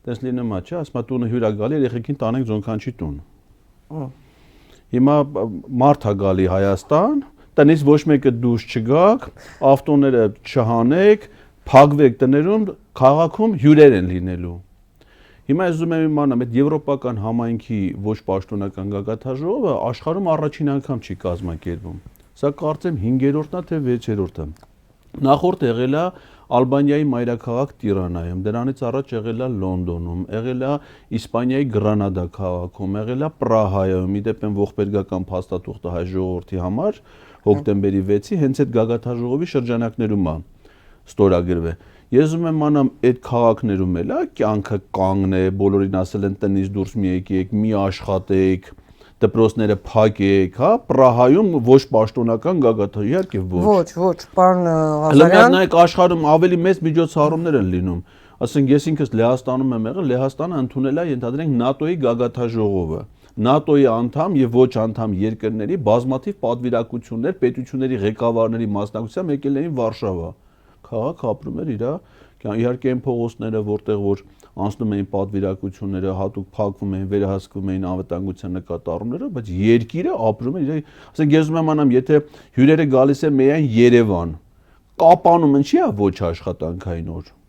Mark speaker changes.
Speaker 1: Տես լինում է, չէ, ասում է տունը հյուր է գալի, երեխեքին տանենք Ձոնքանչի տուն։ Հիմա մարդ է գալի Հայաստան, տնից ոչ մեկը դուրս չգաք, ավտոները չհանեք, փակվեք տներում, քաղաքում հյուրեր են լինելու։ Հիմա ես ուզում եմ իմանամ, այդ եվրոպական համայնքի ոչ պաշտոնական գագաթաժողովը աշխարհում առաջին անգամ չի կազմակերպվում։ Սա կարծեմ 5-րդն է թե 6-րդը։ Նախորդ եղել է Ալբանիայի մայրաքաղաք Տիրանայում, դրանից առաջ եղել է Լոնդոնում, եղել է Իսպանիայի Գրանադա քաղաքում, եղել է Պրահայում, իդեպ են ողբերգական փաստաթուղթը հայ ժողովրդի համար հոկտեմբերի 6-ի հենց այդ գագաթաժողովի շրջանակներում է ստորագրվել։ Ես ուզում եմ իմանամ, այդ քաղաքներում էլ է կյանքը կանգն է, բոլորին ասել են տնից դուրս մի եկեք, մի աշխատեք, դպրոցները փակեք, հա, Պրահայում ոչ պաշտոնական գագաթա, իհարկե
Speaker 2: ոչ, պարոն
Speaker 1: Ղազարյան։
Speaker 2: Ղազարյան։
Speaker 1: Նայեք աշխարհում ավելի մեծ միջոցառումներ են լինում։ Ասենք ես ինքս Լեհաստանում եմ եղել, Լեհաստանը ընդունել է, ենթադրենք ՆԱՏՕ-ի գագաթաժողովը։ ՆԱՏՕ-ի անդամ եւ ոչ անդամ երկրների բազմաթիվ պատվիրակություններ, պետությունների ղեկավարների մասնակցությամբ եկել էին Վարշավա։ Քաղաք ապրում էր իր, իհարկե այն փողոցները, որտեղ որ անցնում էին պատվիրակությունները, հատուկ փակվում էին, վերահսկվում էին անվտանգության նկատառումները, բայց երկիրը ապրում էր իր, ասենք ես ուզում եմ անամ, եթե հյուրերը գալիս են միայն Երևան, Կապանում ինչի՞ է ոչ աշխատանքային օր։